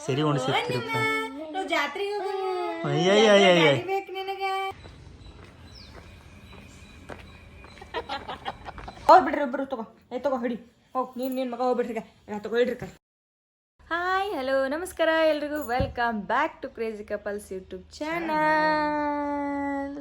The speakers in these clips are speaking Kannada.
ಸರಿ ಉಣಿಸಿರ್ತೀರಪ್ಪ. ಜಾತ್ರೆಗೆ ಅಯ್ಯಯ್ಯಯ್ಯಯ್ಯ. ಹೋಗ್ಬಿಡ್ರಿ ಒಬ್ರು ತಗೋ ತಗೋ ಹಿಡಿ ಹೋಗ್ ನೀನ್ ಮಗ ಹೋಗ್ಬಿಡ್ರಿ ತಗೋ ಹಿಡ್ರಿ ಕೈ. ಹಾಯ್ ಹಲೋ ನಮಸ್ಕಾರ ಎಲ್ರಿಗೂ welcome back to crazy couples YouTube channel.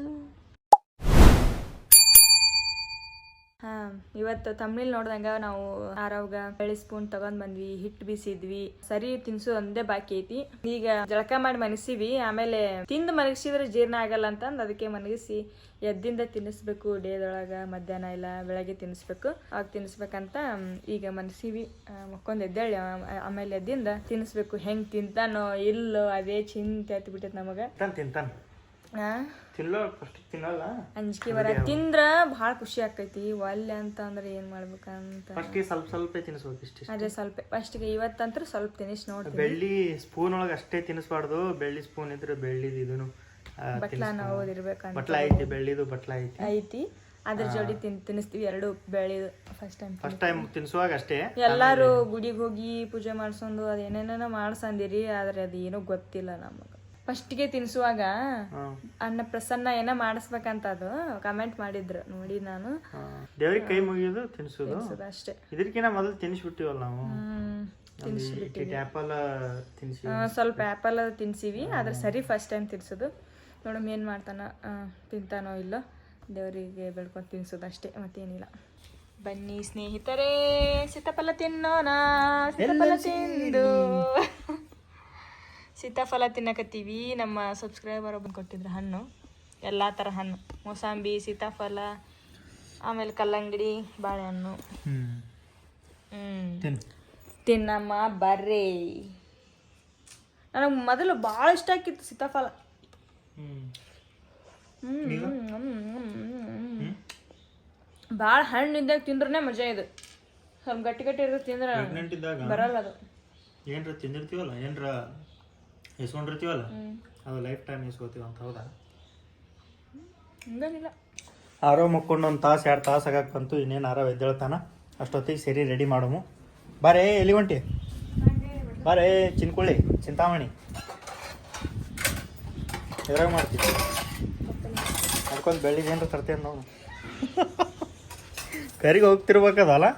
ಇವತ್ತು ತಮಿಳ್ ನೋಡ್ದಂಗ ನಾವು ಆರವ್ಗ ಬೆಳ್ಳಿ ಸ್ಪೂನ್ ತಗೊಂಡ್ ಬಂದ್ವಿ, ಹಿಟ್ಟು ಬೀಸಿದ್ವಿ, ಸರಿ ತಿನ್ಸು ಒಂದೇ ಬಾಕಿ ಐತಿ. ಈಗ ಜಳಕ ಮಾಡಿ ಮನಗಿಸಿವಿ, ಆಮೇಲೆ ತಿಂದು ಮನಗಿಸಿದ್ರೆ ಜೀರ್ಣ ಆಗಲ್ಲ ಅಂತಂದ್ ಅದಕ್ಕೆ ಮನಗಿಸಿ ಎದ್ದಿಂದ ತಿನ್ನಿಸ್ಬೇಕು. ಡೇದೊಳಗ ಮಧ್ಯಾಹ್ನ ಇಲ್ಲ ಬೆಳಗ್ಗೆ ತಿನ್ನಿಸ್ಬೇಕು. ಆಗ ತಿನ್ನಿಸ್ಬೇಕಂತ ಈಗ ಮನಗಿಸಿವಿ. ಮಕ್ಕೊಂದ್ ಎದ್ದೇಳಿ ಆಮೇಲೆ ಎದ್ದಿಂದ ತಿನ್ನಿಸ್ಬೇಕು. ಹೆಂಗ್ ತಿಂತಾನೋ ಇಲ್ಲೋ ಅದೇ ಚಿಂತೆ ಹತ್ತಿ ಬಿಟ್ಟೈತಿ ನಮಗ. ಅಂಜಿಕೆ ಬರ ತಿಂದ್ರ ಭಾಳ ಖುಷಿ ಆಕೈತಿ. ಒಲ್ಲೆ ಅಂತ ಅಂದ್ರೆ ಏನ್ ಮಾಡ್ಬೇಕಂತ ಸ್ವಲ್ಪ ತಿನ್ನಿಸ್ಬೇಕು. ಅದೇ ಸ್ವಲ್ಪ ಫಸ್ಟ್ಗೆ ಇವತ್ತಂತ್ರ ಸ್ವಲ್ಪ ತಿನ್ನಿಸ್ ನೋಡ್ತೀವಿ. ಬೆಳ್ಳಿ ಸ್ಪೂನ್ ಒಳಗ ಅಷ್ಟೇ ತಿನ್ನಿಸ್ಬಾರ್ದು. ಬೆಳ್ಳಿ ಸ್ಪೂನ್ ಇದ್ರೆ ಬೆಳ್ಳಿದ್ ಇದನ್ನು ಬಟ್ಲ ಓದಿರ್ಬೇಕಂತ ಬಟ್ಲ ಐತಿ, ಬೆಳ್ಳಿದು ಬಟ್ಲ ಐತಿ. ಅದ್ರ ಜೋಡಿ ತಿನ್ನಿಸ್ತೀವಿ ಎರಡು ಬೆಳ್ಳಿದು. ಫಸ್ಟ್ ಟೈಮ್ ತಿನ್ಸುವಾಗ ಅಷ್ಟೇ. ಎಲ್ಲಾರು ಗುಡಿಗೆ ಹೋಗಿ ಪೂಜೆ ಮಾಡ್ಸೊಂದು ಅದೇನೇನೋ ಮಾಡ್ಸಂದಿರಿ, ಆದ್ರೆ ಅದು ಏನೋ ಗೊತ್ತಿಲ್ಲ ನಮಗ. ಫಸ್ಟ್ಗೆ ತಿನ್ಸುವಾಗ ಅನ್ನ ಪ್ರಸನ್ನ ಏನ ಮಾಡಿಸ್ಬೇಕಂತ ಅದು ಕಮೆಂಟ್ ಮಾಡಿದ್ರು ನೋಡಿ. ನಾನು ದೇವ್ರಿಗೆ ಕೈ ಮುಗಿಯೋದು ತಿನ್ಸೋದು ಅಷ್ಟೇ. ಇದಕ್ಕಿಂತ ಮೊದಲು ತಿನ್ನಿಸ್ಬಿಟ್ಟಿವಲ್ಲ ನಾವು. ಸ್ವಲ್ಪ ಆ್ಯಪಲ್ ತಿನ್ಸಿವಿ, ಆದ್ರೆ ಸರಿ ಫಸ್ಟ್ ಟೈಮ್ ತಿನ್ಸೋದು. ನೋಡಮ್ ಏನ್ ಮಾಡ್ತಾನ, ತಿಂತಾನೋ ಇಲ್ಲೋ, ದೇವರಿಗೆ ಬೆಳ್ಕೊಂಡು ತಿನ್ಸೋದು ಅಷ್ಟೇ, ಮತ್ತೇನಿಲ್ಲ. ಬನ್ನಿ ಸ್ನೇಹಿತರೇ, ಸೀತಾಫಲ ತಿನ್ನೋಣ. ಸೀತಾಫಲ ತಿಂದು ಸೀತಾಫಲ ತಿನ್ನಕತ್ತೀವಿ. ನಮ್ಮ ಸಬ್ಸ್ಕ್ರೈಬರ್ ಒಬ್ಬರು ಕೊಟ್ಟಿದ್ರು ಹಣ್ಣು, ಎಲ್ಲ ಥರ ಹಣ್ಣು, ಮೋಸಂಬಿ, ಸೀತಾಫಲ, ಆಮೇಲೆ ಕಲ್ಲಂಗಡಿ, ಬಾಳೆಹಣ್ಣು. ತಿನ್ನಮ್ಮ ಬರ್ರಿ. ನನಗೆ ಮೊದಲು ಭಾಳ ಇಷ್ಟ ಆಗಿತ್ತು ಸೀತಾಫಲ. ಭಾಳ ಹಣ್ಣು ಇದ್ದಾಗ ತಿಂದ್ರೆ ಮಜಾ ಇದು. ಸ್ವಲ್ಪ ಗಟ್ಟಿ ಗಟ್ಟಿ ಇರ್ತದೆ ತಿಂದ್ರೆ ಬರಲ್ಲ ಅದು. ಏನ್ರ ತಿಂದಿರ್ತೀವಲ್ಲ, ಏನ್ರ ಇಸ್ಕೊಂಡಿರ್ತೀವಲ್ಲ, ಅದು ಲೈಫ್ ಟೈಮ್ ಇಸ್ಕೋತೀವಿ ಅಂತ. ಹೌದಾ? ಹಂಗೇನಿಲ್ಲ. ಆರೋ ಮಕ್ಕೊಂಡು 1 ತಾಸು 2 ತಾಸು ಆಗಕ್ಕೆ ಬಂತು. ಇನ್ನೇನು ಆರೋ ಎದ್ದೇಳ್ತಾನ. ಅಷ್ಟೊತ್ತಿಗೆ ಸರಿ ರೆಡಿ ಮಾಡಮು. ಬಾರೇ, ಎಲ್ಲಿ ಹೊಂಟಿ? ಬಾರೇ ಚಿನ್ಕೊಳ್ಳಿ, ಚಿಂತಾಮಣಿ ಎದ್ರಾಗ ಮಾಡ್ತೀವಿ. ಅದಕ್ಕೊಂದು ಬೆಳ್ಳಿಗೆ ಏನ್ರ ತರ್ತೇನೆ ನಾವು. ಕರಿಗೆ ಹೋಗ್ತಿರ್ಬೇಕದಲ್ಲ,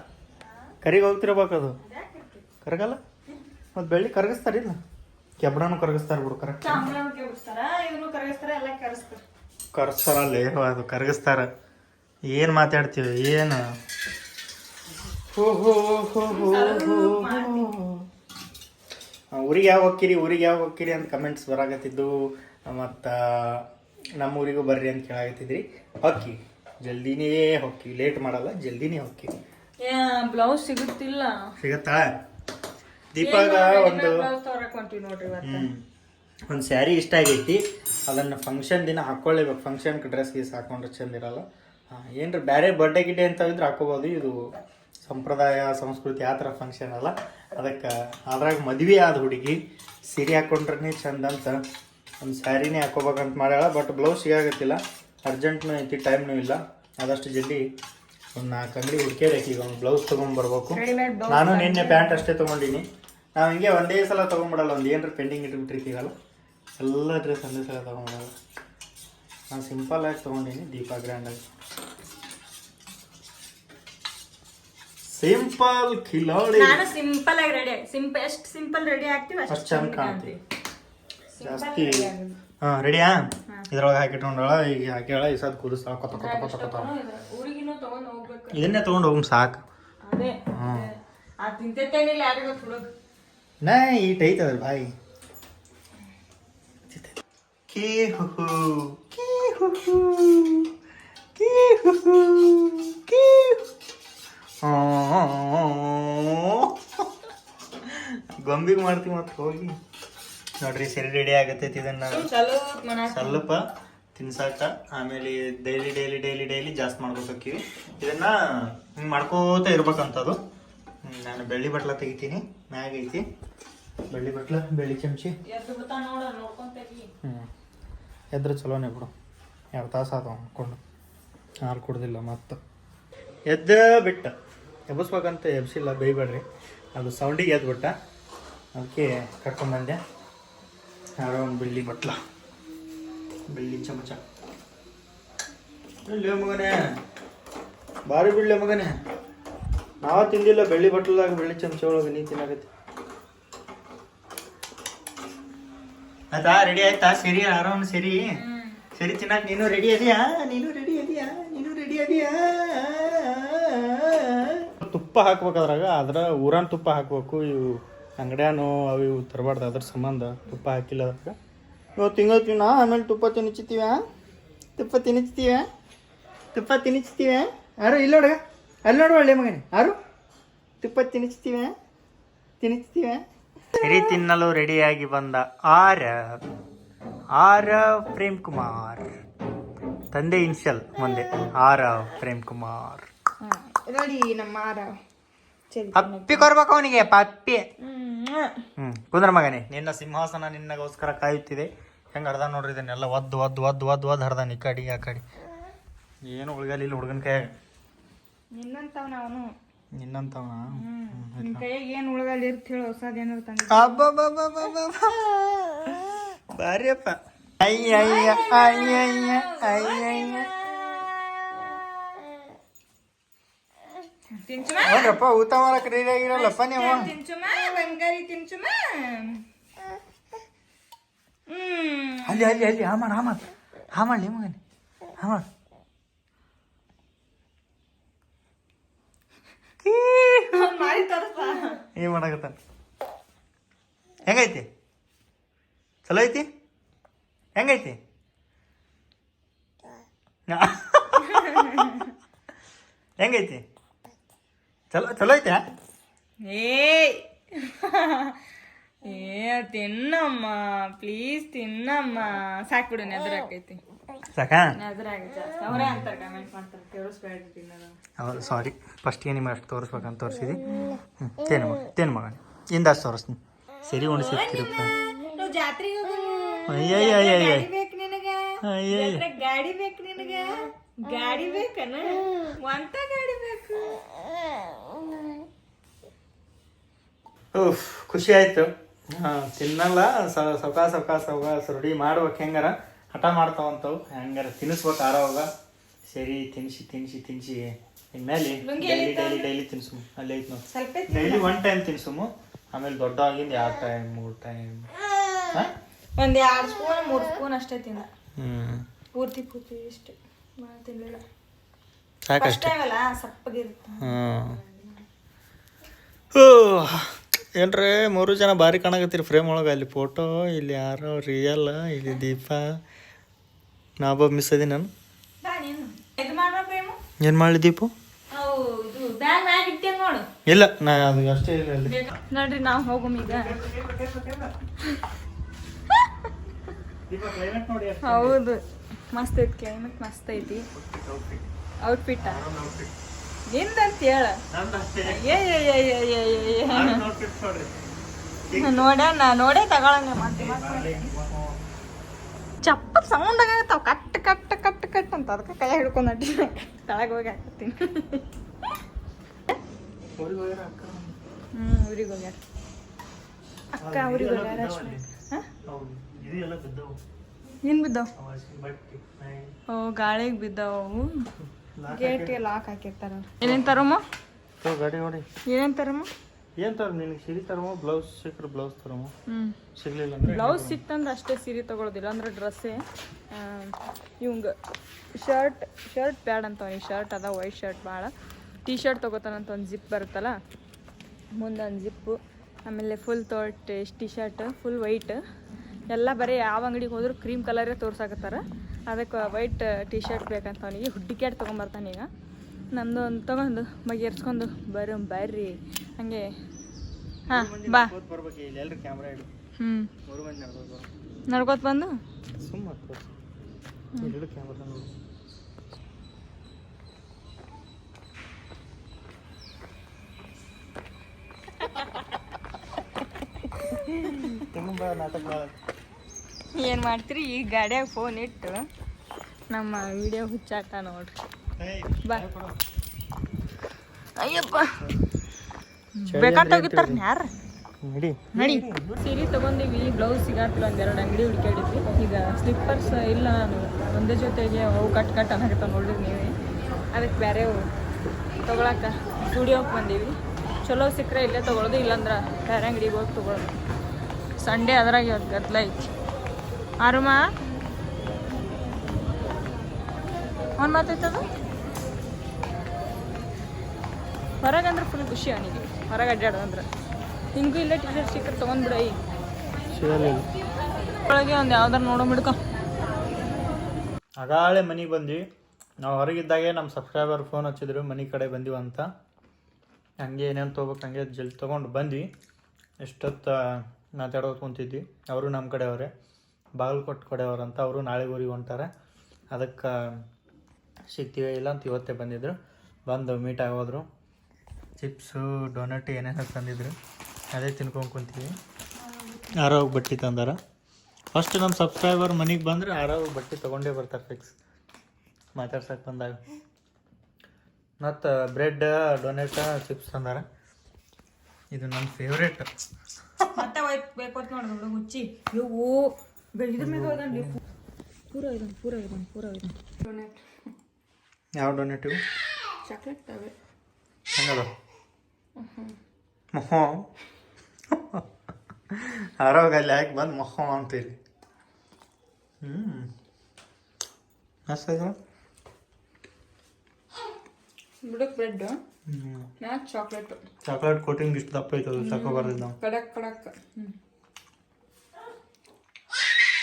ಕರಿಗೆ ಹೋಗ್ತಿರ್ಬೇಕದು. ಕರಗಲ್ಲ ಮತ್ತು ಬೆಳ್ಳಿ ಕರಗಿಸ್ತಾರಿಲ್ಲ, ಕೆಬ್ಬಣನು ಕರಗಿಸ್ತಾರೆ ಬಿಡು. ಕರೆಕ್ಟ್ ಕರೆಸ್ತಾರಲ್ಲೇ ಅದು ಕರಗಿಸ್ತಾರ. ಏನು ಮಾತಾಡ್ತೀವಿ ಏನು? ಊರಿಗೆ ಯಾವಾಗ ಹೋಗ್ತೀರಿ ಅಂತ ಕಮೆಂಟ್ಸ್ ಬರಾಕತ್ತಿದ್ದು. ಮತ್ತು ನಮ್ಮ ಊರಿಗೂ ಬರ್ರಿ ಅಂತ ಕೇಳಾಕತ್ತಿದ್ರಿ. ಹೊಕ್ಕಿ ಜಲ್ದಿನೇ ಹೊಕ್ಕಿ, ಲೇಟ್ ಮಾಡಲ್ಲ, ಜಲ್ದಿನೇ ಹೊಕ್ಕಿ. ಬ್ಲೌಸ್ ಸಿಗುತ್ತಾ ದೀಪಾಗ ಒಂದು ಸ್ಯಾರಿ ಇಷ್ಟ ಆಗೈತಿ. ಅದನ್ನು ಫಂಕ್ಷನ್ ದಿನ ಹಾಕ್ಕೊಳ್ಳೇಬೇಕು. ಫಂಕ್ಷನ್ಗೆ ಡ್ರೆಸ್ ಗೀಸ್ ಹಾಕೊಂಡ್ರೆ ಚಂದ ಇರಲ್ಲ. ಏನ್ರ ಬೇರೆ ಬರ್ಡೇ ಗಿಡ್ಡೆ ಅಂತ ಇದ್ರೆ ಹಾಕೋಬೋದು. ಇದು ಸಂಪ್ರದಾಯ ಸಂಸ್ಕೃತಿ ಆ ಥರ ಫಂಕ್ಷನ್ ಅಲ್ಲ. ಅದಕ್ಕೆ ಅದ್ರಾಗ ಮದುವೆ ಆದ ಹುಡುಗಿ ಸೀರೆ ಹಾಕ್ಕೊಂಡ್ರೆ ಚಂದ ಅಂತ ಒಂದು ಸ್ಯಾರಿನೇ ಹಾಕೋಬೇಕಂತ ಮಾಡ್ಯಾಳ. ಬಟ್ ಬ್ಲೌಸ್ ಸಿಗಾಗತ್ತಿಲ್ಲ, ಅರ್ಜೆಂಟ್ನೂ ಐತಿ, ಟೈಮ್ನೂ ಇಲ್ಲ. ಆದಷ್ಟು ಜಲ್ದಿ ಒಂದು 4 ಅಂಗಡಿ ಹುಡ್ಕೇಬೇಕು. ಈಗ ಒಂದು ಬ್ಲೌಸ್ ತೊಗೊಂಡ್ಬರ್ಬೇಕು. ನಾನು ನಿನ್ನೆ ಪ್ಯಾಂಟ್ ಅಷ್ಟೇ ತೊಗೊಂಡಿನಿ. ನಾವು ಹಿಂಗೆ ಒಂದೇ ಸಲ ತೊಗೊಂಡ್ಬಿಡಲ್ಲ. ಒಂದು ಏನರ ಪೆಂಡಿಂಗ್ ಇಟ್ಬಿಟ್ಟಿರ್ತೀವಲ್ಲ, ಎಲ್ಲ ಡ್ರೆಸ್ ಒಂದೇ ಸಲ ತೊಗೊಂಡ್ಬಿಡಲ್ಲ. ನಾನು ಸಿಂಪಲ್ಲಾಗಿ ತೊಗೊಂಡಿನಿ. ದೀಪಾ ಗ್ರ್ಯಾಂಡಾಗಿ ಸಿಂಪಲ್ ಖಿಲಾಡಿ. ನಾನು ಸಿಂಪಲ್ ಆಗಿ ರೆಡಿ, ಎಷ್ಟು ಸಿಂಪಲ್ ರೆಡಿ ಆಗ್ತೀವಿ ಅಷ್ಟು ಚಂದ ಕಾಣ್ತೀವಿ. ಜಾಸ್ತಿ ರೆಡಿಯಾ? ಇದ್ರೊಳಗೆ ಹಾಕಿಟ್ಕೊಂಡಾಳ. ಈಗ ಹಾಕ್ಯಾಳ. ಈ ಸದ್ ಕುದಿಸ್ತಾಳ. ಕೊತ್ತ ಇದನ್ನೇ ತೊಗೊಂಡು ಹೋಗಿ ಸಾಕು. ನಾ ಈಟ್ ಐತದ್ರ ಬಾಯಿ. ಗೊಂಬಿಗೆ ಮಾಡ್ತೀವಿ ಮತ್ತೆ ಹೋಗಿ. ನೋಡ್ರಿ ಸರಿ ರೆಡಿ ಆಗತ್ತೈತಿ. ಇದನ್ನ ಸ್ವಲ್ಪ ತಿನ್ಸಾಕ, ಆಮೇಲೆ ಡೈಲಿ ಜಾಸ್ತಿ ಮಾಡ್ಕೋಬೇಕಿವಿ. ಇದನ್ನ ಹಿಂಗೆ ಮಾಡ್ಕೋತ ಇರ್ಬೇಕಂತದು. ನಾನು ಬೆಳ್ಳಿ ಬಟ್ಲ ತೆಗಿತೀನಿ. ಮ್ಯಾಗ ಐತಿ ಬೆಳ್ಳಿ ಬಟ್ಲ, ಬೆಳ್ಳಿ ಚಮಚಿ. ಎದ್ರ ಚಲೋನೇ ಬಿಡು. 2 ತಾಸು ಆದ ಹಾಕೊಂಡು ಹಾಲು ಕುಡ್ದಿಲ್ಲ. ಮತ್ತು ಎದ್ದ ಬಿಟ್ಟ ಎಬ್ಬಿಸ್ಬೇಕಂತ ಎಬ್ಸಿಲ್ಲ, ಬೇಯ್ಬೇಡ್ರಿ. ಅದು ಸೌಂಡಿಗೆ ಎದ್ಬಿಟ್ಟ. ಅದಕ್ಕೆ ಕರ್ಕೊಂಬಂದೆ. ಯಾರೋ ಒಂದು ಬೆಳ್ಳಿ ಬಟ್ಲ, ಬೆಳ್ಳಿ ಚಮಚ. ಇಲ್ಲೇ ಮಗನೇ, ಭಾರಿ ಬಿಡ್ಲೆ ಮಗನೇ. ನಾವು ತಿಂದಿಲ್ಲ ಬೆಳ್ಳಿ ಬಟ್ಲದಾಗ ಬೆಳ್ಳಿ ಚಮಚ ಒಳಗೆ ನೀ ತಿನ್ನಾಗತ್ತೆ. ಆಯ್ತಾ? ರೆಡಿ ಆಯ್ತಾ? ಸರಿ ಆರಾಮ್ ಸರಿ ಸರಿ ತಿನ್ನಾಕ. ನೀನು ರೆಡಿ ಅದೀಯಾ? ತುಪ್ಪ ಹಾಕ್ಬೇಕು ಅದ್ರ ಊರನ್ ತುಪ್ಪ ಹಾಕ್ಬೇಕು. ಇವು ಅಂಗಡ್ಯಾನು ಅವು ಇವು ತರಬಾರ್ದು, ಅದ್ರ ಸಂಬಂಧ ತುಪ್ಪ ಹಾಕಿಲ್ಲ ಅದ್ರಾಗ. ನಾವು ತಿಂಗಳ್ತೀವಿ ನಾ, ಆಮೇಲೆ ತುಪ್ಪ ತಿನ್ನಿಸ್ತೀವ. ಯಾರು ಇಲ್ಲ ನೋಡ, ಅಲ್ಲಿ ನೋಡು ಒಳ್ಳೆ ಮಗನೇ. ಯಾರು ತುಪ್ಪ ತಿನ್ನಿಸ್ತೀವ. ಸರಿ ತಿನ್ನಲು ರೆಡಿಯಾಗಿ ಬಂದ ಆರವ್ ಪ್ರೇಮ್ ಕುಮಾರ್. ತಂದೆ ಇನ್ಷಲ್ ಮುಂದೆ ಆರವ್ ಪ್ರೇಮ್ ಕುಮಾರ್. ನೋಡಿ ನಮ್ಮ ಆರವ್ ಪಪ್ಪಿ ಕೊರ್ಬೇಕು ಅವನಿಗೆ, ಪಪ್ಪಿ. ಕುಂದ್ರ ಮಗನೇ, ನಿನ್ನ ಸಿಂಹಾಸನ ನಿನ್ನಗೋಸ್ಕರ ಕಾಯುತ್ತಿದೆ. ಹೆಂಗೆ ಹರ್ದ ನೋಡ್ರಿ ಇದನ್ನೆಲ್ಲ ಒದ್ದು ಹರ್ದಾನ ಈ ಕಡೆ ಆ ಕಡೆ. ಏನು ಉಳ್ಗಲಿಲ್ಲ ಹುಡುಗನ ಕೈಯಾಗ. ನಿನ್ನಂತವನ ನಿನ್ನ ಕೈಯಾಗ ಏನು ಉಳ್ಗಲಿ ಇರ್ತ ಹೇಳಿ ಹೊಸದ ಏನಾರು ತಂದ. ಬಾರಿಯಪ್ಪ. ನೋಡ್ರಪ್ಪ, ಊಟ ಮಾಡಕ್ ರೆಡಿ ಆಗಿರಲ್ಲಪ್ಪ ನೀವು. ಅಲ್ಲಿ ಹಾ ಮಾಡ್ಲಿ ಮಗನಿ, ಹಾ ಮಾಡ. ಏನ್ ಮಾಡಕತ್ತ? ಹೆಂಗೈತಿ? ಚಲೋ ಐತಿ? ಹೆಂಗೈತಿ? ಹೆಂಗೈತಿ? ಚಲೋ ಐತೆ? ತಿನ್ನಮ್ಮ ಪ್ಲೀಸ್ ತಿನ್ನಮ್ಮ. ಸಾಕ್ಬಿಡು, ನೆದರಾಕೈತಿ. ಸಾಕಾ? ನೆದರಾಗೈತಿ. ಅವರೇ ಅಂತಾರೆ, ಕಮೆಂಟ್ ಮಾಡ್ತಾರೆ, ತೋರಿಸ್ಬೇಡ್ರಿ ತಿನ್ನೋದು. ಹೌದು, ಸಾರಿ. ಫಸ್ಟ್ಗೆ ನಿಮ್ಗೆ ಅಷ್ಟು ತೋರಿಸ್ಬೇಕಂತ ತೋರಿಸಿದಿ. ತೇನು ಮಗ ಇಂದ ಅಷ್ಟು ತೋರಿಸ್ತೀನಿ. ಸರಿ ಉಣಿಸಿರ್ತೀರಪ್ಪ. ಜಾತ್ರೆಗೆ ಗಾಡಿ ಬೇಕು ನಿನಗ? ಗಾಡಿ ಬೇಕನ? ಒಂತ ಗಾಡಿ ಬೇಕು? ಖುಷಿ ಆಯ್ತು. ತಿನ್ನಲ್ಲ, ಸವಕಾಸ ರೂಢಿ ಮಾಡ್ಬೇಕು. ಹೆಂಗಾರ ಹಠ ಮಾಡ್ತಾವಂತವು, ಹೆಂಗಾರ ತಿನ್ನಿಸ್ಬೇಕು ಆರೋಗ. ಸರಿ ತಿನ್ಸಿ ಇನ್ಮೇಲೆ ಡೈಲಿ ತಿನ್ಸು. ಅಲ್ಲಿ ಐತೆ ನೋಡಿ, ಡೈಲಿ 1 ಟೈಮ್ ತಿನ್ಸುಮು. ಆಮೇಲೆ ದೊಡ್ಡ ಆಗಿಂದ 2 ಟೈಮ್ 3 ಟೈಮ್, ಒಂದ್ 2 ಸ್ಪೂನ್ 3 ಸ್ಪೂನ್ ಅಷ್ಟೇ ತಿನ್ನ. ಪೂರ್ತಿ ಇಷ್ಟೇ ತಿನ್ನಲಿಲ್ಲ. ಸಾಕಷ್ಟೇ. ಸಪ್ಪಗಿರುತ್ತೆ. ಏನ್ರಿ 3 ಜನ ಭಾರಿ ಕಾಣಕತ್ತೀರಿ ಫ್ರೇಮ್ ಒಳಗೆ. ಅಲ್ಲಿ ಫೋಟೋ, ಇಲ್ಲಿ ಯಾರೋ ರಿಯಲ್, ಇಲ್ಲಿ ದೀಪ. ನಾಬ ಮಿಸ್ ಅದೀನಿ ನಾನು. ಏನು ಮಾಡಲಿ ದೀಪು? ಇಲ್ಲ, ನಾ ಅದು ಅಷ್ಟೇ ಇಲ್ಲ. ನೋಡ್ರಿ, ನಾವು ಹೋಗಮ್ ಈಗ. ಹೌದು, ಮಸ್ತ್ ಐತಿ ಕ್ಲೈಮೇಟ್, ಮಸ್ತ್ ಐತಿ. ಔಟ್ಫಿಟ್ ನಿಂದಂತ ಹೇಳ. ನೋಡೇ ತಗೊಳಂಗ. ಚಪ್ಪಲ್ ಸೌಂಡ್ ಆಗತ್ತಾವ, ಕಟ್ ಅಂತ. ಅದಕ್ಕೆ ಕೈ ಹಿಡ್ಕೊಂಡು ಅಡ್ಡಿ ತಳಗ ಹೋಗಿ ಹಾಕತ್ತೀನಿ. ಊರಿಗೆ ಹೋಗ್ಯಾರ ಅಕ್ಕ, ಊರಿಗೆ ಹೋಗ್ಯಾರ. ಏನ್ ಬಿದ್ದಾವ? ಗಾಳಿಗೆ ಬಿದ್ದಾವು. ಗೇಟ್ಗೆ ಲಾಕ್ ಹಾಕಿರ್ತಾರ. ಏನೇನ್ ತರಮ್ಮ? ಗಾಡಿ ನೋಡಿ. ಏನೇನ್ ತರಮ್ಮ? ಏನ್ ತರ ನಿನಗೆ? ಸೀರೆ ತರಮ್ಮ, ಬ್ಲೌಸ್ ಸಿಕ್ಕರೆ ಬ್ಲೌಸ್ ತರಮ್ಮ. ಸಿಗ್ಲಿಲ್ಲ ಅಂದ್ರೆ ಬ್ಲೌಸ್ ಸಿಕ್ತಂದ್ರೆ ಅಷ್ಟೇ ಸೀರೆ ತಗೊಳ್ಳೋದಿಲ್ಲ ಅಂದ್ರೆ ಡ್ರೆಸ್ಸೇ. ಇವಂಗ ಶರ್ಟ್ ಬ್ಯಾಡ ಅಂತವನಿ. ಶರ್ಟ್ ಅದ, ವೈಟ್ ಶರ್ಟ್ ಭಾಳ. ಟೀ ಶರ್ಟ್ ತೊಗೋತಾನಂತ. ಒಂದು ಜಿಪ್ ಬರುತ್ತಲ್ಲ, ಮುಂದೊಂದು ಜಿಪ್ಪು. ಆಮೇಲೆ full T shirt full white. ಎಲ್ಲ ಬರೀ ಯಾವ ಅಂಗಡಿಗೆ ಹೋದ್ರು ಕ್ರೀಮ್ ಕಲರೇ ತೋರ್ಸಾಕತ್ತಾರ. ಅದಕ್ಕೆ ವೈಟ್ ಟೀ ಶರ್ಟ್ ಬೇಕಂತ ಅವನಿಗೆ. ಹುಡ್ಡಿಕ್ಯಾಟ್ ತೊಗೊಂಬರ್ತಾನೆ ಈಗ. ನಮ್ಮದು ಒಂದು ತೊಗೊಂಡು ಬಗೆಹರಿಸ್ಕೊಂಡು ಬರ್ರಿ ಹಂಗೆ. ಹಾಂ ಬಾ. ನಡ್ಕೋತ ಬಂದು ಏನು ಮಾಡ್ತೀರಿ? ಈ ಗಾಡಿಯಾಗ ಫೋನ್ ಇಟ್ಟು ನಮ್ಮ ವಿಡಿಯೋ ಹುಚ್ಚಾಟ ನೋಡ್ರಿ. ಬಾ. ಅಯ್ಯಪ್ಪ, ಬೇಕಂತ ಹೋಗಿರ್ತಾರ ಯಾರು? ನಡಿ ನಡಿ. ಸೀರೆ ತಗೊಂಡಿವಿ, ಬ್ಲೌಸ್ ಸಿಗಾತಿಲ್ಲ, ಒಂದೆರಡು ಅಂಗಡಿ ಹುಡುಕಾಡಿದ್ವಿ. ಈಗ ಸ್ಲಿಪ್ಪರ್ಸ್ ಇಲ್ಲ, ನಾನು ಒಂದೇ ಜೊತೆಗೆ ಅವು ಕಟ್ ಅನ್ನಕತ್ತಾವ ನೋಡ್ರಿ ನೀವೇ. ಅದಕ್ಕೆ ಬೇರೆ ತೊಗೊಳಕ್ಕೆ ಸ್ಟುಡಿಯೋಕ್ಕೆ ಬಂದೀವಿ. ಚಲೋ ಸಿಕ್ಕರೆ ಇಲ್ಲೇ ತೊಗೊಳೋದು, ಇಲ್ಲಾಂದ್ರೆ ಬೇರೆ ಅಂಗಡಿಗೆ ಹೋಗಿ ತೊಗೊಳೋದು. ಸಂಡೇ ಅದ್ರಾಗ ಇವತ್ತು ಗದ್ದಲ ಐತಿ. ಆರುಮ ಅವ್ನು ಮಾತಾಯ್ತದ ಹೊರಗಂದ್ರೆ ಫುಲ್ ಖುಷಿ ಅವನಿಗೆ, ಹೊರಗೆ ಅಡ್ಡಾಡೋದಂದ್ರೆ. ನಿಮಗೂ ಇಲ್ಲೇ ಟಿ ಶರ್ಟ್ ಸಿಕ್ಕರೆ ತೊಗೊಂಡ್ಬಿಡ. ಈಗ ಸಿಗಲಿಲ್ಲ ಒಳಗೆ ಒಂದು ಯಾವ್ದಾರು ನೋಡೋ ಬಿಡ್ಕೊ. ಆಗಾಳೆ ಮನೆಗೆ ಬಂದ್ವಿ. ನಾವು ಹೊರಗಿದ್ದಾಗೆ ನಮ್ಮ ಸಬ್ಸ್ಕ್ರೈಬರ್ ಫೋನ್ ಹಚ್ಚಿದ್ರು ಮನೆ ಕಡೆ ಬಂದೀವಿ ಅಂತ. ಹಂಗೆ ಏನೇನು ತೊಗೋಬೇಕು ಹಂಗೆ ಜಲ್ದಿ ತೊಗೊಂಡು ಬಂದ್ವಿ. ಎಷ್ಟೊತ್ತು ಮಾತಾಡೋದು ಕುಂತಿದ್ವಿ. ಅವರು ನಮ್ಮ ಕಡೆಯವರೇ, ಬಾಗಲಕೋಟೆ ಕಡೆಯವ್ರಂತ. ಅವರು ನಾಳೆ ಊರಿಗೆ ಹೊಂಟಾರೆ. ಅದಕ್ಕೆ ಸಿಗ್ತೀವಿ ಇಲ್ಲ ಅಂತ ಇವತ್ತೇ ಬಂದಿದ್ರು. ಬಂದು ಮೀಟ್ ಆಗೋದ್ರು. ಚಿಪ್ಸು ಡೊನಟ್ ಏನೇನೋ ತಂದಿದ್ರು, ಅದೇ ತಿನ್ಕೊಂಡು ಕುಂತೀವಿ. ಆರೋಗ್ಯ ಬಟ್ಟೆ ತಂದಾರ. ಫಸ್ಟ್ ನಮ್ಮ ಸಬ್ಸ್ಕ್ರೈಬರ್ ಮನೆಗೆ ಬಂದರೆ ಆರೋಗ್ಯ ಬಟ್ಟೆ ತೊಗೊಂಡೇ ಬರ್ತಾರೆ ಫಿಕ್ಸ್ ಮಾತಾಡ್ಸಕ್ಕೆ ಬಂದಾಗ. ಮತ್ತು ಬ್ರೆಡ್ ಡೊನೆಟ್ ಚಿಪ್ಸ್ ತಂದಾರ. ಇದು ನನ್ನ ಫೇವ್ರೇಟ್. ಮತ್ತೆ ಬೇಕು ಅಂತ ನೋಡಿದ್ರು ಹುಚ್ಚಿ ಇವು ಇದ್ರ ಮೇಲೆ ಹೋದಂడి ಪೂರ ಡೊನೆಟ್. ಯಾವ ಡೊನೆಟ್ ಇವು? ಚಾಕ್ಲೇಟ್ ತವೆ ಹೆಂಗದ? ಮೊಹೋ ಆರೋಗ್ಯ ಅಲ್ಲಿ ಯಾಕೆ ಬಂದು ಮೊಹೋ ಅಂತೀರಿ. ಮಸ್ತ್ ಆಯ್ತು. ಬುಡಕ್ ಬ್ರೆಡ್, ನಾ ಚಾಕ್ಲೇಟ್ ಕೋಟಿಂಗ್ ಇಷ್ಟು ದಪ್ಪ ಐತದ, ತಗೋಬಾರ್ದು ನಾವು. ಕಡಕ್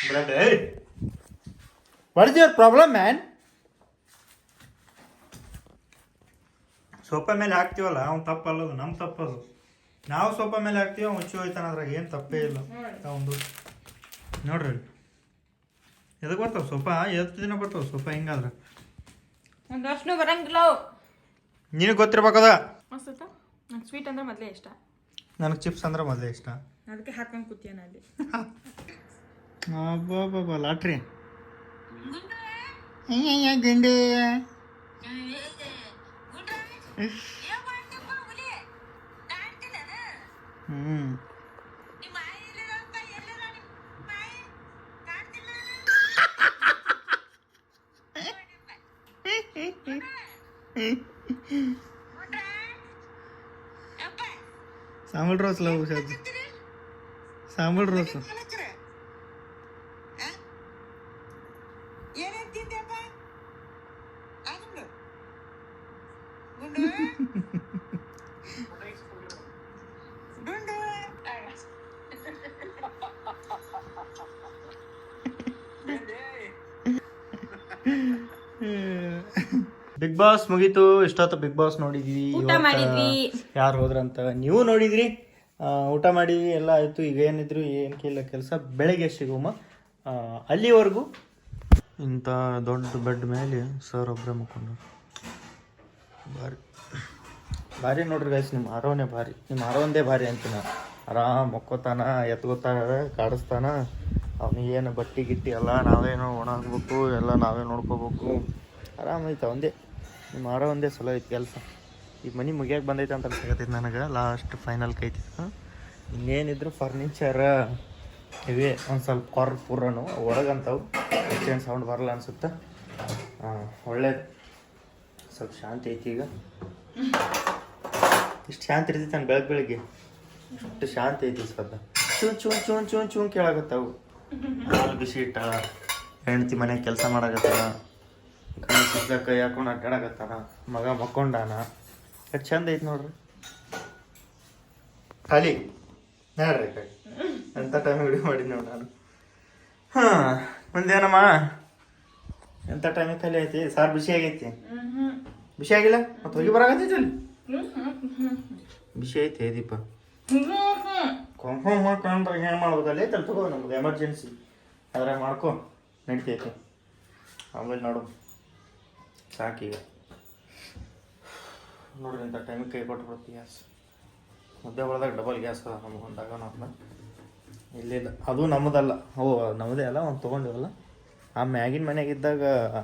bread. What is your problem man? Sofa ಮೇಲೆ ಹಾಕ್ತೀವಲ್ಲ, ಅವ್ನು ತಪ್ಪಲ್ಲದು, ನಮ್ಮ ತಪ್ಪದು. ನಾವು ಸೋಫಾ ಮೇಲೆ ಹಾಕ್ತೀವಿ, ಅವ್ನು ಹುಚ್ಚು ಹೋಯ್ತಾನ. ಅದ್ರಾಗ ಏನು ತಪ್ಪೇ ಇಲ್ಲ. ಒಂದು ನೋಡ್ರಿ ಎದಕ್ಕೆ ಬರ್ತಾವೆ ಸೋಫಾ? ಎಷ್ಟು ದಿನ ಬರ್ತಾವೆ ಸೋಫಾ ಹಿಂಗಾದ್ರೆ? ಒಂದು ವರ್ಷನೂ ಬರಂಗಿಲ್ಲ. ನಿನಗೆ ಗೊತ್ತಿರ್ಬೇಕದ. ಮಸ್ತ. ನಂಗೆ ಸ್ವೀಟ್ ಅಂದ್ರೆ ಮೊದಲೇ ಇಷ್ಟ. ನನಗೆ ಚಿಪ್ಸ್ ಅಂದ್ರೆ ಮೊದಲೇ ಇಷ್ಟ. ಅದಕ್ಕೆ ಹಾಕೊಂಡು ಕೂತೀಯ ಅಲ್ಲಿ. ಅಬ್ಬಾ ಲಾಟ್ರಿ. ಗಂಡೆ ಸಾಂಬಲ್ ರೋಸ್ ಲವ್ ಸಾಂಬಲ್ ರೋಸ್. ಬಿಗ್ ಬಾಸ್ ಮುಗೀತು. ಇಷ್ಟೊತ್ತು ಬಿಗ್ ಬಾಸ್ ನೋಡಿದ್ವಿ. ಯಾರು ಹೋದ್ರಂತ ನೀವು ನೋಡಿದ್ರಿ. ಊಟ ಮಾಡಿದ್ವಿ, ಎಲ್ಲ ಆಯಿತು. ಈಗ ಏನಿದ್ರು ಏನಕ್ಕಿಲ್ಲ ಕೆಲಸ. ಬೆಳಗ್ಗೆ ಸಿಗುಮ ಅಲ್ಲಿವರೆಗೂ ಇಂಥ ದೊಡ್ಡ ಬೆಡ್ ಮೇಲೆ ಸರ್ ಒಬ್ಬರೇ ಮುಕ್ಕೊಂಡು ಭಾರಿ ನೋಡ್ರಿ ಗೈಸ್. ನಿಮ್ಮ ಆರೋನೇ ಭಾರಿ, ನಿಮ್ಮ ಆರೋಂದೇ ಭಾರಿ ಅಂತೀನಿ. ಆರಾಮ್ ಮಕ್ಕೋತಾನ, ಎತ್ಕೋತಾನ, ಕಾಡಿಸ್ತಾನ. ಅವನಿಗೇನು ಬಟ್ಟೆ ಗಿಟ್ಟಿ ಎಲ್ಲ ನಾವೇನೋ ಒಣಾಕ್ಬೇಕು, ಎಲ್ಲ ನಾವೇ ನೋಡ್ಕೋಬೇಕು. ಆರಾಮೈತೆ ಒಂದೇ. ನಿಮ್ಮ ಆರೋ ಒಂದೇ ಸಲ ಐತಿ ಕೆಲಸ. ಈಗ ಮನೆ ಮುಗಿಯೋಕೆ ಬಂದೈತೆ ಅಂತ ಅನ್ಸಕತ್ತೈತೆ ನನಗೆ. ಲಾಸ್ಟ್ ಫೈನಲ್ ಕೈತಿತ್ತು. ಇನ್ನೇನಿದ್ರು ಫರ್ನಿಚರ್ ಇವೇ ಒಂದು ಸ್ವಲ್ಪ ಕೊರ್ ಪೂರನು ಒಳಗಂತವು. ಎಷ್ಟೇನು ಸೌಂಡ್ ಬರಲ್ಲ ಅನ್ಸುತ್ತೆ. ಒಳ್ಳೇದು. ಸ್ವಲ್ಪ ಶಾಂತಿ ಐತಿ ಈಗ. ಇಷ್ಟು ಶಾಂತಿ ಇರ್ತೈತೆ ನಾನು ಬೆಳಗ್ಗೆ ಇಷ್ಟು ಶಾಂತಿ ಐತಿ. ಸ್ವಲ್ಪ ಚೂನ್ ಕೇಳಾಗತ್ತವು. ಹಾಲು ಬಿಸಿ ಇಟ್ಟ, ಹೆಂಡ್ತಿ ಮನೆಗೆ ಕೆಲಸ ಮಾಡಾಕತ್ತಾಳ, ಕೈ ಹಾಕೊಂಡು ಅಡ್ಡಾಡಕತ್ತಾನ, ಮಗ ಮಕ್ಕೊಂಡಾನ. ಎಷ್ಟು ಚಂದ ಐತಿ ನೋಡ್ರಿ. ಖಾಲಿ ನೋಡ್ರಿ ಕೈ ಎಂಥ ಟೈಮ್ ವಿಡಿಯೋ ಮಾಡಿದ್ ನೋಡಿ ನಾನು. ಮುಂದೇನಮ್ಮ ಎಂಥ ಟೈಮಿಗೆ ಖಾಲಿ ಐತಿ. ಸಾರು ಬಿಸಿ ಆಗೈತಿ? ಬಿಸಿ ಆಗಿಲ್ಲ ಮತ್ತೆ ಹೋಗಿ ಬರಾಕತ್ತೈತಿ ಅಲ್ಲಿ. ಬಿಸಿ ಐತಿ ದೀಪ. ಕನ್ಫರ್ಮ್ ಮಾಡ್ಕೊಂಡ್ರೆ ಏನು ಮಾಡ್ಬೇಕಲ್ಲ ಐತಲ್ಲ. ತಗೋ ನಮ್ದು ಎಮರ್ಜೆನ್ಸಿ ಅದ್ರಾಗ ಮಾಡ್ಕೊ, ನಡಿತೈತಿ. ಆಮೇಲೆ ನೋಡು ಸಾಕೀಗ. ನೋಡ್ರಿ ಇಂಥ ಟೈಮಿಗೆ ಕೈ ಕೊಟ್ಬಿಡ್ತಿ. ಗ್ಯಾಸ್ ಮುದ್ದೆ ಒಳದಾಗ ಡಬಲ್ ಗ್ಯಾಸ್ ಅದ ನಮ್ಗೊಂದಾಗ. ನಮ್ಮ ಇಲ್ಲಿಲ್ಲ, ಅದು ನಮ್ಮದಲ್ಲ. ನಮ್ಮದೇ ಅಲ್ಲ, ಒಂದು ತೊಗೊಂಡಿವಲ್ಲ. ಆ ಮ್ಯಾಗಿನ ಮನೆಯಾಗಿದ್ದಾಗ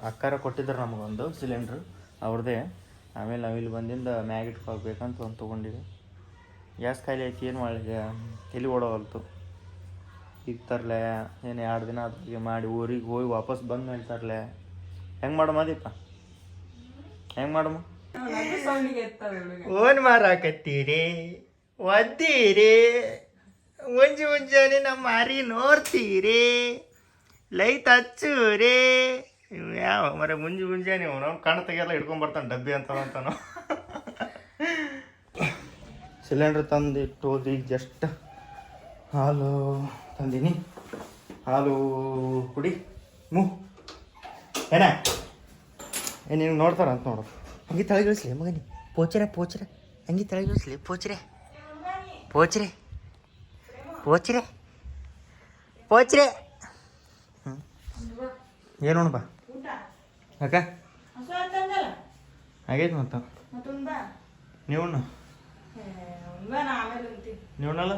ಅಕ್ಕಾರ ಕೊಟ್ಟಿದ್ರು ನಮಗೊಂದು ಸಿಲಿಂಡ್ರ್ ಅವ್ರದ್ದೇ. ಆಮೇಲೆ ನಾವಿಲ್ಲಿ ಬಂದಿಂದ ಮ್ಯಾಗ್ ಇಟ್ಕೋಬೇಕಂತ ಒಂದು ತೊಗೊಂಡಿವಿ. ಗ್ಯಾಸ್ ಖಾಲಿ ಐತಿ, ಏನು ಮಾಡಲಿ, ಎಲ್ಲಿ ಓಡೋವಲ್ತು. ಈಗ ತರಲೆ ಏನು 2 ದಿನ ಅದಿಗೆ ಮಾಡಿ ಊರಿಗೆ ಹೋಗಿ ವಾಪಸ್ ಬಂದು ಮೇಲೆ ತರಲೆ. ಹೆಂಗೆ ಮಾಡಮ್ಮ ದೀಪ, ಹೆಂಗೆ ಮಾಡಮ್ಮ? ಓನ್ ಮಾರಾಕತ್ತೀರಿ, ಒದ್ದೀರಿ, ಮುಂಜಾನೆ ನಮ್ಮ ಮಾರಿ ನೋಡ್ತೀರಿ, ಲೈಟ್ ಹಚ್ಚೂರಿ. ಯಾವ ಮರ ಮುಂಜಾನೆ ನಾವು ಕಣ್ಣು ತೆಗಿಯಲ್ಲ ಹಿಡ್ಕೊಂಬರ್ತಾನೆ ಡಬ್ಬಿ ಅಂತಾನೋ. ಸಿಲಿಂಡ್ರ್ ತಂದಿಟ್ಟು ಈಗ ಜಸ್ಟ್ ಹಾಲು ತಂದೀನಿ. ಹಾಲು ಕುಡಿ ಏನ ನೀನು ನೋಡ್ತಾರ ಅಂತ ನೋಡು. ಹಂಗೆ ತಳಗಿಳಿಸ್ಲಿ ಮಗನಿ, ಪೋಚರೆ ಹಂಗೆ ತಳಗಿಳಿಸ್ಲಿ, ಪೋಚರೆ ಏನು ಬಾ ಅಕ್ಕ ಆಗೈತೆ ಮತ್ತ ನೀವುಣ್ಣ ನೀವುಣ್ಣಲ್ಲ.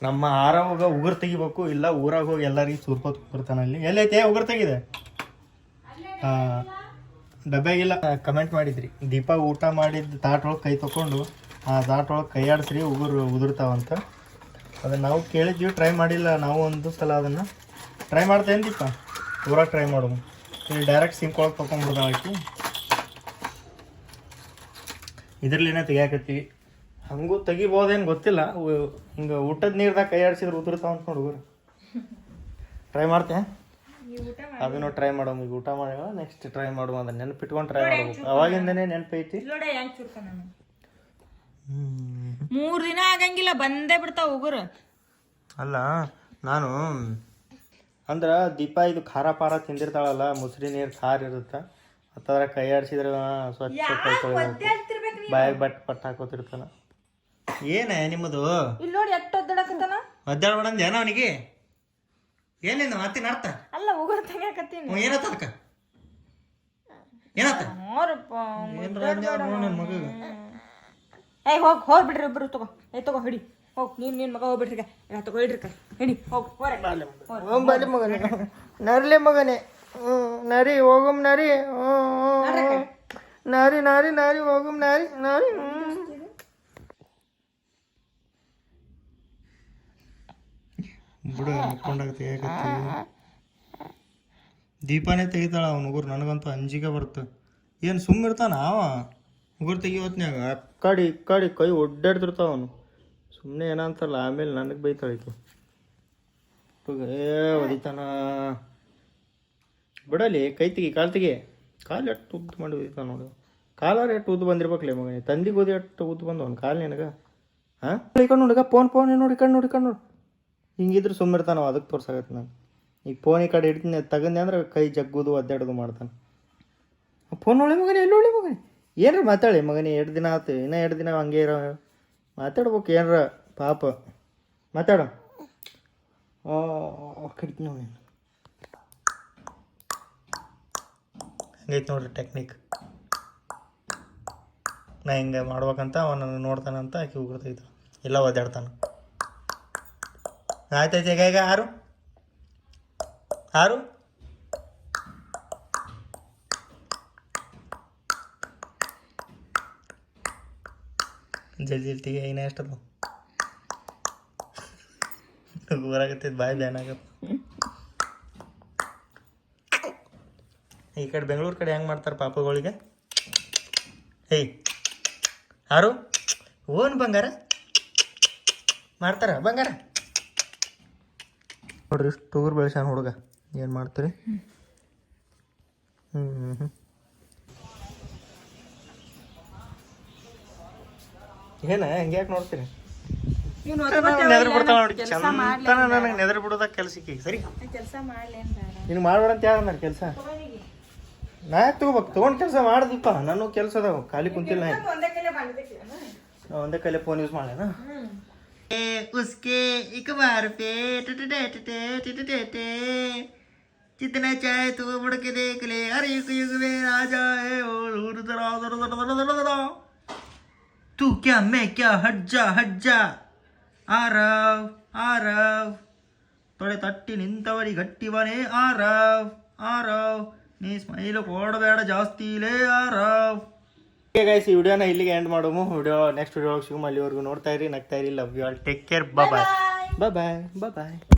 ನಮ್ಮ ಆರವಾಗ ಉಗುರು ತೆಗಿಬೇಕು, ಇಲ್ಲ ಊರಾಗ ಹೋಗಿ ಎಲ್ಲರಿಗೆ ಸೂರ್ಕೋತ್ ಬರ್ತಾನೆ. ಅಲ್ಲಿ ಎಲ್ಲೈತೆ ಉಗುರು ತೆಗಿದೆ? ಹಾಂ, ಡಬ್ಬ್ಯಾಗಿಲ್ಲ. ಕಮೆಂಟ್ ಮಾಡಿದ್ರಿ, ದೀಪ ಊಟ ಮಾಡಿದ ತಾಟೊಳಗೆ ಕೈ ತೊಗೊಂಡು ಆ ತಾಟೊಳಗೆ ಕೈ ಆಡಿಸ್ರಿ ಉಗುರು ಉದುರ್ತಾವಂತ. ಅದನ್ನು ನಾವು ಕೇಳಿದ್ವಿ, ಟ್ರೈ ಮಾಡಿಲ್ಲ ನಾವು ಒಂದು ಸಲ. ಅದನ್ನು ಟ್ರೈ ಮಾಡ್ತೇನೆ ದೀಪ, ಊರಾಗ ಟ್ರೈ ಮಾಡು. ಇಲ್ಲಿ ಡೈರೆಕ್ಟ್ ಸಿಂಕ್ ಒಳಗೆ ತೊಗೊಂಡ್ಬಿಡ್ದಾಕಿ ಇದ್ರಲ್ಲಿನೇ ತೆಗಿಯಾಕತ್ತೀವಿ. ಹಂಗೂ ತೆಗಿಬೋದೇನು ಗೊತ್ತಿಲ್ಲ. ಹಿಂಗೆ ಊಟದ ನೀರ್ದಾಗ ಕೈ ಆಡಿಸಿದ್ರೆ ಉದುರ್ತಾವ ಅಂತ ಹುಡುಗರು. ಟ್ರೈ ಮಾಡ್ತೆ, ಅದನ್ನು ಟ್ರೈ ಮಾಡೋದು. ಈಗ ಊಟ ಮಾಡಿ ನೆಕ್ಸ್ಟ್ ಟ್ರೈ ಮಾಡುವ. ಅದನ್ನ ನೆನಪಿಟ್ಕೊಂಡು ಟ್ರೈ ಮಾಡ್ಬೇಕು. ಅವಾಗಿಂದನೇ ನೆನಪೈತಿ. 3 ದಿನ ಆಗಂಗಿಲ್ಲ, ಬಂದೇ ಬಿಡ್ತಾವ ಉಗುರು. ಅಲ್ಲ ನಾನು ಅಂದ್ರೆ ದೀಪ ಇದು ಖಾರ ಪಾರ ತಿಂದಿರ್ತಾಳಲ್ಲ, ಮುಸ್ರಿ ನೀರು ಖಾರ ಇರುತ್ತೆ. ಅಥವಾ ಕೈ ಆಡಿಸಿದ್ರೆ ಸ್ವಚ್ಛ ಕೈ ತೊಳಿಬೇಕು, ಬಾಯಿಗೆ ಬಟ್ ಹಾಕೋತಿರ್ತಾನ. ಏನೇ ನಿಮ್ಮದು? ಇಲ್ಲಿ ನೋಡಿ ಎಷ್ಟು ಒದ್ದಾಡಕತ್ತಾನ. ಒದ್ದಾಡ್ಬೇಡಂದೇನ ಅವನಿಗೆ? ಏನೇನು ಮಾತಿನ ಅರ್ಥ? ಅಲ್ಲ ಉಗುರು ತೆಗಿಯಾಕತ್ತೀನಿ. ಏನತ್ತ ಅದಕ್ಕೆ? ಏನತ್ತ? ನನ್ನ ಮಗ ಹೋಗ್ಬಿಡ್ರಿ ಒಬ್ರು. ತಗೋ ಹಿಡಿ, ಹೋಗ್. ನಿನ್ ಮಗ ಹೋಗ್ಬಿಡ್ರಿ, ತಗೋ ಹಿಡ್ರಿ, ಹಿಡಿ, ಹೋಗ್. ಬಾಲಿ ಮಗನೇ, ನರ್ಲೆ ಮಗನೇ, ನರಿ ಹೋಗಮ್, ನರಿ ನಾರಿ ನಾರಿ ನಾರಿ ಹೋಗಮ್, ನಾರಿ ನಾರಿ. ಬಿಡು, ಮುಕ್ಕೊಂಡಾಗ ತೆಗಿಯಾಕತ್ತಿ. ದೀಪಾನೇ ತೆಗಿತಾಳ ಅವ್ನ ಉಗುರು. ನನಗಂತೂ ಅಂಜಿಕೆ ಬರುತ್ತೆ. ಏನು ಸುಮ್ಮಿರ್ತಾನ ಅವ ಉಗುರು ತೆಗಿಯೋತ್ನ್ಯಾಗ ಆ ಕಡೆ ಕೈ ಒಡ್ಡಾಡ್ತಿರ್ತಾವ ಅವನು. ಸುಮ್ಮನೆ ಏನಂತಾರಲ್ಲ, ಆಮೇಲೆ ನನಗೆ ಬೈತಾಳಿಕೆ. ಒದಿತಾನ. ಬಿಡಲಿ, ಕೈ ತೆಗಿ, ಕಾಲು ತೆಗಿ. ಕಾಲು ಎಷ್ಟು ಉದ್ದು ಮಾಡಿ ಒದಿತಾನ ನೋಡು. ಕಾಲಾರ ಎಷ್ಟು ಉದ್ದು ಬಂದಿರ್ಬೇಕಲೇ ಮಗನೇ. ತಂದಿಗೆ ಓದಿ ಎಷ್ಟು ಉದ್ದು ಬಂದು ಅವ್ನು ಕಾಲು ನಿನಗೆ. ಹಾಂ, ಈ ಕಣ್ಣು ನೋಡಿಗ, ಫೋನ್ ನೋಡಿ ಕಣ್ಣು. ಹಿಂಗಿದ್ರೆ ಸುಮ್ಮಿರ್ತಾನ, ಅದಕ್ಕೆ ತೋರ್ಸಾಗತ್ತೆ ನಾನು. ಈಗ ಫೋನ್ ಈ ಕಡೆ ಇಡ್ತೀನಿ, ತಗಂದೆ ಅಂದ್ರೆ ಕೈ ಜಗ್ಗೋದು ಒದ್ದಾಡೋದು ಮಾಡ್ತಾನೆ. ಫೋನ್ ನೋಡಿ ಮಗನೇ, ಎಲ್ಲಿ ನೋಡಿ ಮಗನೇ. ಏನ್ರ ಮಾತಾಡಿ ಮಗನೇ, 2 ದಿನ ಆಯ್ತು, ಇನ್ನೂ 2 ದಿನ ಹಂಗೆ ಇರೋ ಮಾತಾಡ್ಬೇಕು. ಏನ್ರ ಪಾಪ ಮಾತಾಡ. ಕಡಿತೀನಿ ನೋಡಿ. ಹಂಗೈತೆ ನೋಡ್ರಿ ಟೆಕ್ನಿಕ್. ನಾ ಹಿಂಗೆ ಮಾಡ್ಬೇಕಂತ ಅವನನ್ನು ನೋಡ್ತಾನಂತ ಆಕೆ ಉಗುರು ತೆಗಿತಾನೆ, ಇಲ್ಲ ಒದ್ದಾಡ್ತಾನೆ. ಆಯ್ತಾಯ್ತು. ಈಗ ಆರು ಜಲ್ದಿ ತೆಗಿ. ಐನ ಎಷ್ಟದ ಊರಾಗತ್ತಿದ್ದು ಬಾಯಿ ಬ್ಯಾನ್ ಆಗತ್ತೆ. ಈ ಕಡೆ ಬೆಂಗಳೂರು ಕಡೆ ಹೆಂಗೆ ಮಾಡ್ತಾರೆ ಪಾಪಗಳಿಗೆ? ಆರು ಓನ್ ಬಂಗಾರ ಮಾಡ್ತಾರ ಬಂಗಾರ ನೋಡ್ರಿ. ಇಷ್ಟು ಉಗುರು ಬೆಳೆಸ್ಯಾನ ಹುಡುಗ. ಏನು ಮಾಡ್ತೀರಿ? ಏನ ಹೆಂಗೆ ಯಾಕೆ ನೋಡ್ತೀರಿ? ನೆದರ್ ಬಿಡ್ತಾವ ನೋಡಿ. ಚಂದ ನನಗೆ ನೆದರ್ ಬಿಡೋದಾಗ ಕೆಲ್ಸಕ್ಕೆ ಸರಿ. ನೀನು ಮಾಡ್ಬೇಡಂತ ಯಾರು ಕೆಲಸ? ನಾ ಯಾಕೆ ತಗೋಬೇಕು? ತೊಗೊಂಡು ಕೆಲಸ ಮಾಡ್ದಪ್ಪ. ನಾನು ಕೆಲಸ ಅದಾವ, ಖಾಲಿ ಕುಂತಿಲ್ಲ. ಒಂದೇ ಕೈಲೇ ಫೋನ್ ಯೂಸ್ ಮಾಡೇನಾ? उसके एक बार पे जितना चाहे तो मुड़ के देख ले, हर युग युग में राजा है तू क्या मैं क्या, हट जा ಆರವ್ ತೊಡೆ ತಟ್ಟಿ ನಿಂತವರಿ ಗಟ್ಟಿವನೇ ಆರವ್ ನೀ ಸ್ಮೈಲು ಕೊಡಬೇಡ ಜಾಸ್ತಿ ಲೇ ಆರವ್. ಗೈಸ್ ಈ ವಿಡಿಯೋನ ಇಲ್ಲಿಗೆ ಎಂಡ್ ಮಾಡೋಮು. ವಿಡಿಯೋ ನೆಕ್ಸ್ಟ್ ವಿಡಿಯೋ ಸಿಗುಮ. ಅಲ್ಲಿವರೆಗೂ ನೋಡ್ತಾ ಇರಿ, ನಗ್ತಾ ಇರಿ. Love you all. Take care. Bye bye bye bye.